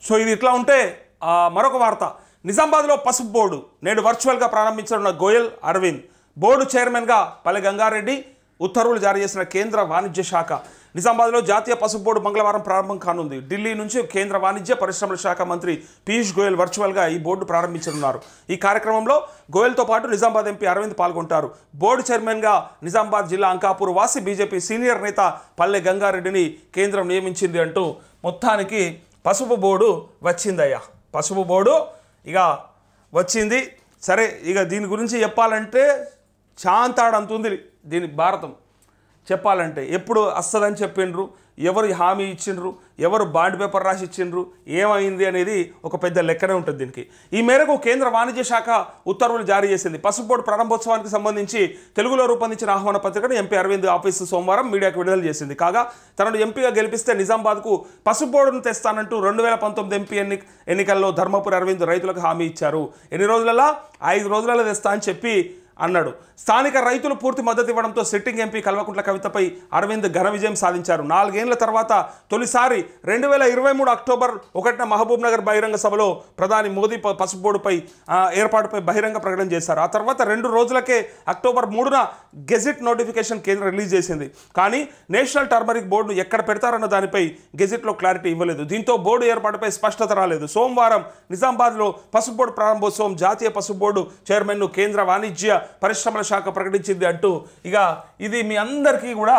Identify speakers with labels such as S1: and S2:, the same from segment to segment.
S1: So ఇది ఇట్లా ఉంటే మరొక వార్త, నిజామాబాద్లో పసుపు బోర్డు నేడు వర్చువల్గా ప్రారంభించనున్న గోయల్ అరవింద్. బోర్డు చైర్మన్గా పల్లె గంగారెడ్డి. ఉత్తర్వులు జారీ చేసిన కేంద్ర వాణిజ్య శాఖ. నిజామాబాద్లో జాతీయ పసుపు బోర్డు మంగళవారం ప్రారంభం కానుంది. ఢిల్లీ నుంచి కేంద్ర వాణిజ్య పరిశ్రమల శాఖ మంత్రి పీయూష్ గోయల్ వర్చువల్గా ఈ బోర్డు ప్రారంభించనున్నారు. ఈ కార్యక్రమంలో గోయల్తో పాటు నిజామాబాద్ ఎంపీ అరవింద్ పాల్గొంటారు. బోర్డు చైర్మన్గా నిజామాబాద్ జిల్లా అంకాపూర్ వాసి బీజేపీ సీనియర్ నేత పల్లె గంగారెడ్డిని కేంద్రం నియమించింది అంటూ మొత్తానికి పసుపు బోర్డు వచ్చిందయ్యా. పసుపు బోర్డు ఇక వచ్చింది. సరే, ఇక దీని గురించి చెప్పాలంటే శాంతాడంతుంది దీని భారతం. చెప్పాలంటే ఎప్పుడు వస్తుందని చెప్పిండ్రు, ఎవరు హామీ ఇచ్చిండ్రు, ఎవరు బాండ్ పేపర్ రాసి ఇచ్చిండ్రు, ఏమైంది అనేది ఒక పెద్ద లెక్కనే ఉంటుంది దీనికి. ఈ మేరకు కేంద్ర వాణిజ్య శాఖ ఉత్తర్వులు జారీ చేసింది. పసుపు బోర్డు ప్రారంభోత్సవానికి సంబంధించి తెలుగులో రూపొందించిన ఆహ్వాన పత్రికను ఎంపీ అరవింద్ ఆఫీసు సోమవారం మీడియాకు విడుదల చేసింది. కాగా తనను ఎంపీగా గెలిపిస్తే నిజామాబాద్కు పసుపు బోర్డును తెస్తానంటూ 2019 ఎంపీ ఎన్నికల్లో ధర్మపురి అరవింద్ రైతులకు హామీ ఇచ్చారు. ఎన్ని రోజులలో? 5 రోజులలో తెస్తా అని చెప్పి అన్నాడు. స్థానిక రైతులు పూర్తి మద్దతు ఇవ్వడంతో సిట్టింగ్ ఎంపీ కల్వకుంట్ల కవితపై అరవింద్ ఘన విజయం సాధించారు. 4 ఏళ్ల తర్వాత తొలిసారి 2023 అక్టోబర్ 1న మహబూబ్ నగర్ బహిరంగ సభలో ప్రధాని మోదీ పసుపు బోర్డుపై ఏర్పాటుపై బహిరంగ ప్రకటన చేశారు. ఆ తర్వాత 2 రోజులకే అక్టోబర్ 3న గెజిట్ నోటిఫికేషన్ కేంద్రం రిలీజ్ చేసింది. కానీ నేషనల్ టర్మరిక్ బోర్డును ఎక్కడ పెడతారన్న దానిపై గెజిట్లో క్లారిటీ ఇవ్వలేదు. దీంతో బోర్డు ఏర్పాటుపై స్పష్టత రాలేదు. సోమవారం నిజామాబాద్లో పసుపు బోర్డు ప్రారంభోత్సవం జాతీయ పసుపు బోర్డు చైర్మన్ను కేంద్ర వాణిజ్య పరిశ్రమల శాఖ ప్రకటించింది అంటూ ఇక ఇది మీ అందరికీ కూడా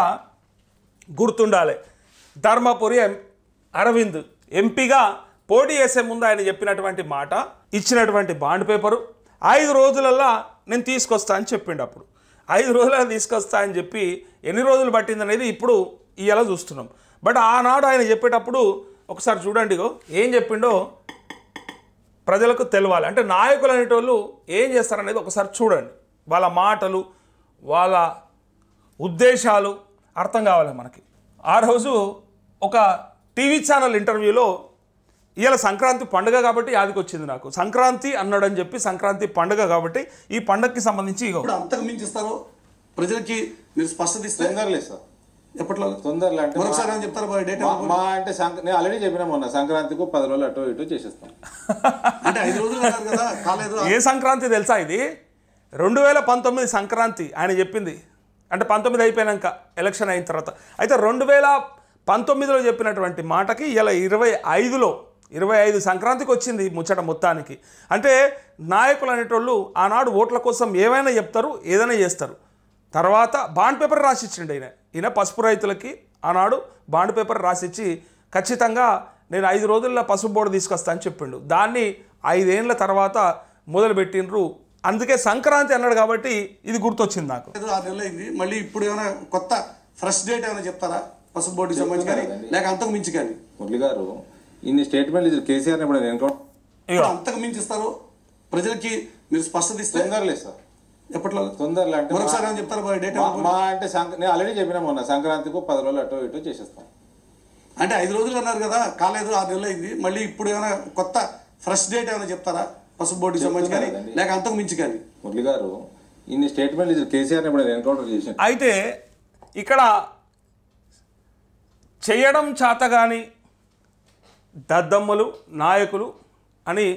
S1: గుర్తుండాలి. ధర్మపురి అరవింద్ ఎంపీగా పోటీ చేసే ముందు ఆయన చెప్పినటువంటి మాట, ఇచ్చినటువంటి బాండ్ పేపరు 5 రోజులల్లో నేను తీసుకొస్తా అని చెప్పిండు. అప్పుడు 5 రోజులలో తీసుకొస్తా అని చెప్పి ఎన్ని రోజులు పట్టింది అనేది ఇప్పుడు ఇవాళ చూస్తున్నాం. బట్ ఆనాడు ఆయన చెప్పేటప్పుడు ఒకసారి చూడండి ఏం చెప్పిండో ప్రజలకు తెలవాలి. అంటే నాయకులు అనేటోళ్ళు ఏం చేస్తారనేది ఒకసారి చూడండి. వాళ్ళ మాటలు, వాళ్ళ ఉద్దేశాలు అర్థం కావాలి మనకి. ఆ రోజు ఒక టీవీ ఛానల్ ఇంటర్వ్యూలో ఇవాళ సంక్రాంతి పండుగ కాబట్టి యాదికి వచ్చింది నాకు. సంక్రాంతి అన్నాడని చెప్పి సంక్రాంతి పండుగ కాబట్టి ఈ పండుగకి సంబంధించి
S2: అంతకు మించి ఇస్తారో ప్రజలకి మీరు స్పష్టత ఇస్తే
S3: తొందరలేదు సార్.
S2: ఎప్పట్లో
S3: తొందరలో అంటే
S2: మరొకసారి చెప్తారు
S3: మా అంటే నేను ఆల్రెడీ చెప్పినా మొన్న సంక్రాంతికి 10 రోజులు అటు ఇటు చేసేస్తాను.
S2: అంటే 5 రోజులు అన్నారు కదా, కాలేదు.
S1: ఏ సంక్రాంతి తెలుసా? ఇది 2019 సంక్రాంతి ఆయన చెప్పింది. అంటే 19 అయిపోయాక ఎలక్షన్ అయిన తర్వాత. అయితే 2019లో చెప్పినటువంటి మాటకి ఇలా 25 సంక్రాంతికి వచ్చింది ముచ్చట మొత్తానికి. అంటే నాయకులు అనేటోళ్ళు ఆనాడు ఓట్ల కోసం ఏమైనా చెప్తారు, ఏదైనా చేస్తారు. తర్వాత బాండ్ పేపర్ రాసిచ్చిండు ఈయన పసుపు రైతులకి. ఆనాడు బాండ్ పేపర్ రాసిచ్చి ఖచ్చితంగా నేను 5 రోజుల్లో పసుపు బోర్డు తీసుకొస్తా అని చెప్పిండు. దాన్ని 5 ఏళ్ల తర్వాత మొదలుపెట్టిండ్రు. అందుకే సంక్రాంతి అన్నాడు కాబట్టి ఇది గుర్తొచ్చింది నాకు.
S2: 6 నెలలు అయింది. మళ్ళీ ఇప్పుడు ఏమైనా కొత్త ఫ్రెష్ డేట్ ఏమైనా చెప్తారా పసుపు బోర్డుకి సంబంధించి కానీ, లేక అంతకు మించి కానీ?
S3: మురళి గారు ఇన్ని స్టేట్మెంట్లు కేసీఆర్
S2: అంతకు మించి ఇస్తారో ప్రజలకి మీరు స్పష్టత ఇస్తే
S3: తొందరలేదు సార్.
S2: ఎప్పట్లో
S3: తొందరలో అంటే
S2: మరొకసారి చెప్తారు డేట్?
S3: మా అంటే నేను ఆల్రెడీ చెప్పినా మొన్న సంక్రాంతికి 10 రోజులు అటు ఇటు చేసేస్తాను.
S2: అంటే 5 రోజులు అన్నారు కదా, కాలేదు. 6 నెలలు అయింది. మళ్ళీ ఇప్పుడు ఏమైనా కొత్త ఫ్రెష్ డేట్ ఏమైనా చెప్తారా పసుపు బోర్డుకి సంబంధించి కానీ, లేక అంతకు మించి కానీ?
S3: మురళి గారు ఇన్ని స్టేట్మెంట్లు కేసీఆర్ ఎన్కౌంటర్ చేసి
S1: అయితే ఇక్కడ చేయడం చేతగాని దద్దమ్మలు నాయకులు అని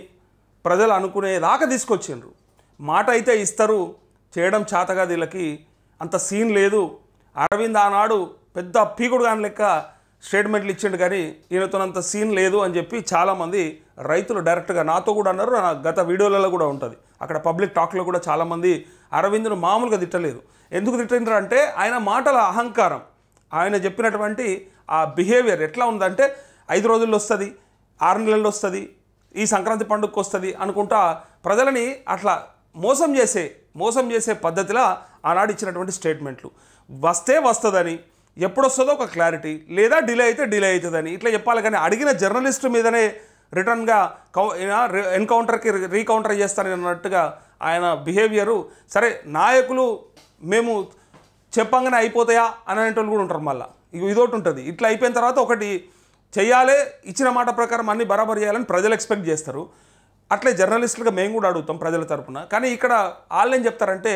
S1: ప్రజలు అనుకునేదాకా తీసుకొచ్చిండ్రు. మాట అయితే ఇస్తారు, చేయడం చేతగా వీళ్ళకి అంత సీన్ లేదు. అరవింద్ ఆనాడు పెద్ద పీకుడు కాని లెక్క స్టేట్మెంట్లు ఇచ్చిండు కానీ ఈయనతోనంత సీన్ లేదు అని చెప్పి చాలామంది రైతులు డైరెక్ట్గా నాతో కూడా అన్నారు. నా గత వీడియోలలో కూడా ఉంటుంది. అక్కడ పబ్లిక్ టాక్లో కూడా చాలామంది అరవింద్ను మామూలుగా తిట్టలేదు. ఎందుకు తిట్టిండ్రు అంటే ఆయన మాటల అహంకారం, ఆయన చెప్పినటువంటి ఆ బిహేవియర్ ఎట్లా ఉందంటే 5 రోజుల్లో వస్తుంది, 6 నెలల్లో వస్తుంది, ఈ సంక్రాంతి పండుగకు వస్తుంది అనుకుంటా ప్రజలని అట్లా మోసం చేసే పద్ధతిలో ఆనాడు ఇచ్చినటువంటి స్టేట్మెంట్లు. వస్తే వస్తుందని, ఎప్పుడు వస్తుందో ఒక క్లారిటీ, లేదా డిలే అయితే డిలే అవుతుందని ఇట్లా చెప్పాలి. కానీ అడిగిన జర్నలిస్టు మీదనే రిటర్న్గా ఎన్కౌంటర్కి రీకౌంటర్ చేస్తానని అన్నట్టుగా ఆయన బిహేవియరు. సరే, నాయకులు మేము చెప్పంగానే అయిపోతాయా అని అనేటోళ్ళు కూడా ఉంటారు. మళ్ళీ ఇదొకటి ఉంటుంది. ఇట్లా అయిపోయిన తర్వాత ఒకటి చేయాలి, ఇచ్చిన మాట ప్రకారం అన్నీ బరాబర్ చేయాలని ప్రజలు ఎక్స్పెక్ట్ చేస్తారు. అట్లే జర్నలిస్టులుగా మేము కూడా అడుగుతాం ప్రజల తరపున. కానీ ఇక్కడ వాళ్ళు ఏం చెప్తారంటే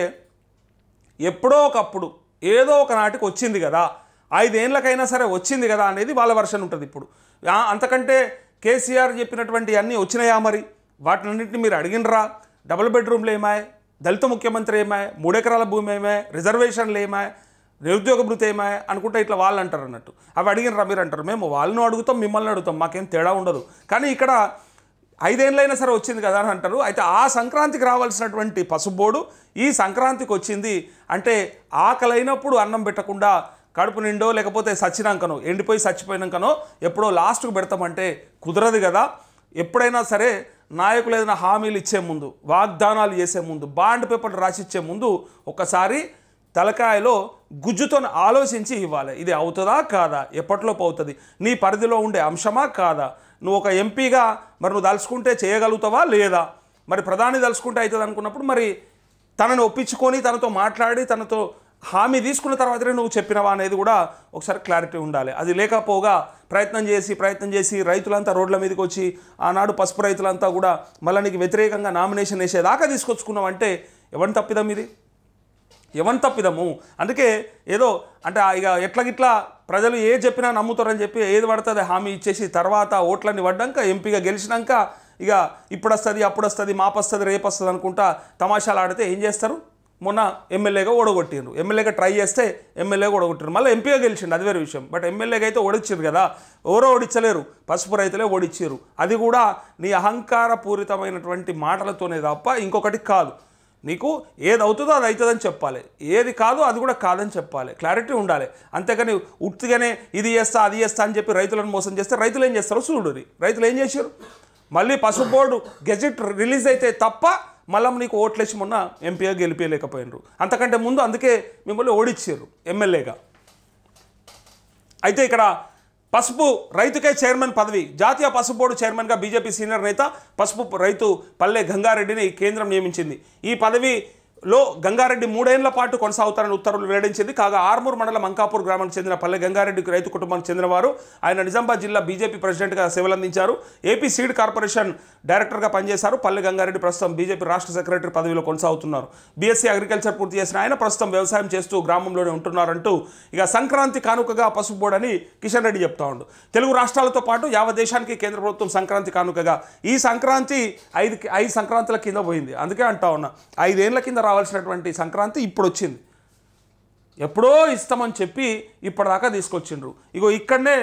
S1: ఎప్పుడో ఒకప్పుడు ఏదో ఒక నాటికి వచ్చింది కదా, 5 ఏళ్ళకైనా సరే వచ్చింది కదా అనేది వాళ్ళ వర్షన్ ఉంటుంది. ఇప్పుడు అంతకంటే కేసీఆర్ చెప్పినటువంటి అన్నీ వచ్చినాయా మరి? వాటినన్నింటినీ మీరు అడిగినరా? డబుల్ బెడ్రూమ్లు ఏమాయ్, దళిత ముఖ్యమంత్రి ఏమాయ్, 3 ఎకరాల భూమి ఏమాయ్, రిజర్వేషన్లు ఏమాయ్, నిరుద్యోగ భృతి ఏమాయ్ అనుకుంటే ఇట్లా వాళ్ళు అంటారు అన్నట్టు. అవి అడిగినరా మీరు అంటారు. మేము వాళ్ళను అడుగుతాం, మిమ్మల్ని అడుగుతాం, మాకేం తేడా ఉండదు. కానీ ఇక్కడ 5 ఏళ్ళైనా సరే వచ్చింది కదా అని అంటారు. అయితే ఆ సంక్రాంతికి రావాల్సినటువంటి పసుపు బోర్డు ఈ సంక్రాంతికి వచ్చింది అంటే ఆకలైనప్పుడు అన్నం పెట్టకుండా కడుపు నిండో లేకపోతే సచ్చినాకనో ఎండిపోయి చచ్చిపోయినాకనో ఎప్పుడో లాస్ట్కు పెడతామంటే కుదరదు కదా. ఎప్పుడైనా సరే నాయకులు ఏదైనా హామీలు ఇచ్చే ముందు, వాగ్దానాలు చేసే ముందు, బాండ్ పేపర్లు రాసిచ్చే ముందు ఒకసారి తలకాయలో గుజ్జుతో ఆలోచించి ఇవ్వాలి. ఇది అవుతుందా కాదా, ఎప్పటిలోపు అవుతుంది, నీ పరిధిలో ఉండే అంశమా కాదా, నువ్వు ఒక ఎంపీగా మరి నువ్వు తలుచుకుంటే చేయగలుగుతావా లేదా, మరి ప్రధాని తలుచుకుంటే అవుతుంది అనుకున్నప్పుడు మరి తనను ఒప్పించుకొని తనతో మాట్లాడి తనతో హామీ తీసుకున్న తర్వాతనే నువ్వు చెప్పినవా అనేది కూడా ఒకసారి క్లారిటీ ఉండాలి. అది లేకపోగా ప్రయత్నం చేసి రైతులంతా రోడ్ల మీదకి వచ్చి ఆనాడు పసుపు రైతులంతా కూడా మళ్ళీ నీకు వ్యతిరేకంగా నామినేషన్ వేసేదాకా తీసుకొచ్చుకున్నావంటే ఎవరిని తప్పిదం ఇది? ఎవరిని తప్పిదము? అందుకే ఏదో అంటే ఇక ఎట్లా ప్రజలు ఏ చెప్పినా నమ్ముతారని చెప్పి ఏది పడుతుంది హామీ ఇచ్చేసి తర్వాత ఓట్లన్నీ పడ్డాక ఎంపీగా గెలిచినాక ఇక ఇప్పుడు వస్తుంది అప్పుడు వస్తుంది మాపు వస్తుంది రేపు వస్తుంది అనుకుంటా తమాషాలు ఆడితే ఏం చేస్తారు? మొన్న ఎమ్మెల్యేగా ఓడగొట్టిండ్రు, ఎమ్మెల్యేగా ట్రై చేస్తే ఎమ్మెల్యేగా ఓడగొట్టారు, మళ్ళీ ఎంపీగా గెలిచిండు, అది వేరే విషయం. బట్ ఎమ్మెల్యేగా అయితే ఓడిచ్చారు కదా, ఎవరో ఓడించలేరు, పసుపు రైతులే ఓడిచ్చారు. అది కూడా నీ అహంకారపూరితమైనటువంటి మాటలతోనే తప్ప ఇంకొకటి కాదు. నీకు ఏది అవుతుందో అది అవుతుందని చెప్పాలి, ఏది కాదో అది కూడా కాదని చెప్పాలి, క్లారిటీ ఉండాలి. అంతేకాని ఉత్తిగానే ఇది చేస్తా అది చేస్తా అని చెప్పి రైతులను మోసం చేస్తే రైతులు ఏం చేస్తారో చూడురి. రైతులు ఏం చేశారు? మళ్ళీ పసుపు బోర్డు గెజెట్ రిలీజ్ అయితే తప్ప మళ్ళీ నీకు ఓట్లేసి మొన్న ఎంపీగా గెలిపేయలేకపోయినారు. అంతకంటే ముందు అందుకే మిమ్మల్ని ఓడిచ్చారు ఎమ్మెల్యేగా. అయితే ఇక్కడ పసుపు రైతుకే చైర్మన్ పదవి, జాతీయ పసుపు బోర్డు చైర్మన్గా బీజేపీ సీనియర్ నేత పసుపు రైతు పల్లె గంగారెడ్డిని కేంద్రం నియమించింది. ఈ పదవిలో గంగారెడ్డి 3 ఏళ్ల పాటు కొనసాగుతారని ఉత్తర్వులు వెల్లడించింది. కాగా ఆర్మూర్ మండలం అంకాపూర్ గ్రామానికి చెందిన పల్లె గంగారెడ్డికి రైతు కుటుంబానికి చెందినవారు. ఆయన నిజామాబాద్ జిల్లా బీజేపీ ప్రెసిడెంట్గా సేవలందించారు. ఏపీ సీడ్ కార్పొరేషన్ డైరెక్టర్గా పనిచేశారు. పల్లె గంగారెడ్డి ప్రస్తుతం బీజేపీ రాష్ట్ర సెక్రటరీ పదవిలో కొనసాగుతున్నారు. బీఎస్సీ అగ్రికల్చర్ పూర్తి చేసిన ఆయన ప్రస్తుతం వ్యవసాయం చేస్తూ గ్రామంలోనే ఉంటున్నారంటూ ఇక సంక్రాంతి కానుకగా పసుపు బోర్డు అని కిషన్ రెడ్డి చెప్తా ఉండు. తెలుగు రాష్ట్రాలతో పాటు యావత్ దేశానికి కేంద్ర ప్రభుత్వం సంక్రాంతి కానుకగా ఈ సంక్రాంతి 5 సంక్రాంతుల కింద పోయింది. అందుకే అంటా ఉన్నా 5 ఏళ్ల కింద రావాల్సినటువంటి సంక్రాంతి ఇప్పుడు వచ్చింది. ఎప్పుడో ఇస్తామని చెప్పి ఇప్పటిదాకా తీసుకొచ్చిండ్రు. ఇగో ఇక్కడనే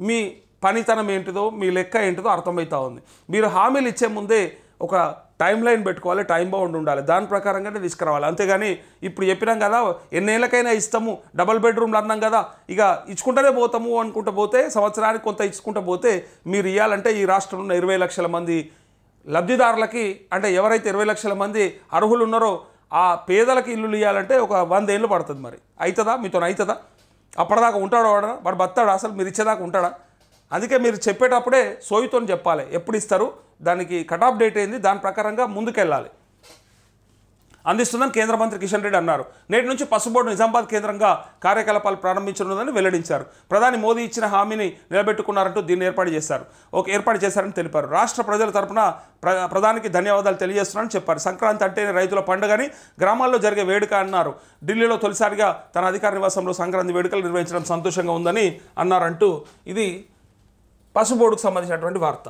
S1: మీ పనితనం ఏంటిదో మీ లెక్క ఏంటిదో అర్థమవుతా ఉంది. మీరు హామీలు ఇచ్చే ముందే ఒక టైం లైన్ పెట్టుకోవాలి, టైం బౌండ్ ఉండాలి, దాని ప్రకారంగానే తీసుకురావాలి. అంతేగాని ఇప్పుడు చెప్పినాం కదా ఎన్నేళ్ళకైనా ఇస్తాము, డబుల్ బెడ్రూమ్లు అన్నాం కదా ఇక ఇచ్చుకుంటూనే పోతాము అనుకుంటూ పోతే సంవత్సరానికి కొంత ఇచ్చుకుంటూ పోతే మీరు ఇవ్వాలంటే ఈ రాష్ట్రంలో ఉన్న 20 లక్షల మంది లబ్ధిదారులకి అంటే ఎవరైతే 20 లక్షల మంది అర్హులు ఉన్నారో ఆ పేదలకి ఇల్లులు ఇవ్వాలంటే ఒక 100 ఏళ్ళు పడుతుంది. మరి అవుతుందా? మీతో అవుతుందా? అప్పటిదాకా ఉంటాడో వాడు బతాడా? అసలు మీరు ఇచ్చేదాకా ఉంటాడా? అందుకే మీరు చెప్పేటప్పుడే సోయితో చెప్పాలి ఎప్పుడు ఇస్తారు, దానికి కట్ ఆఫ్ డేట్ ఏంది, దాని ప్రకారంగా ముందుకెళ్ళాలి. అందిస్తుందని కేంద్ర మంత్రి కిషన్ రెడ్డి అన్నారు. నేటి నుంచి పసుపు బోర్డు నిజామాబాద్ కేంద్రంగా కార్యకలాపాలు ప్రారంభించనుందని వెల్లడించారు. ప్రధాని మోదీ ఇచ్చిన హామీని నిలబెట్టుకున్నారంటూ దీన్ని ఏర్పాటు చేశారని తెలిపారు. రాష్ట్ర ప్రజల తరపున ప్రధానికి ధన్యవాదాలు తెలియజేస్తున్నారని చెప్పారు. సంక్రాంతి అంటేనే రైతుల పండుగని గ్రామాల్లో జరిగే వేడుక అన్నారు. ఢిల్లీలో తొలిసారిగా తన అధికార నివాసంలో సంక్రాంతి వేడుకలు నిర్వహించడం సంతోషంగా ఉందని అన్నారంటూ ఇది పసుపు బోర్డుకు సంబంధించినటువంటి వార్త.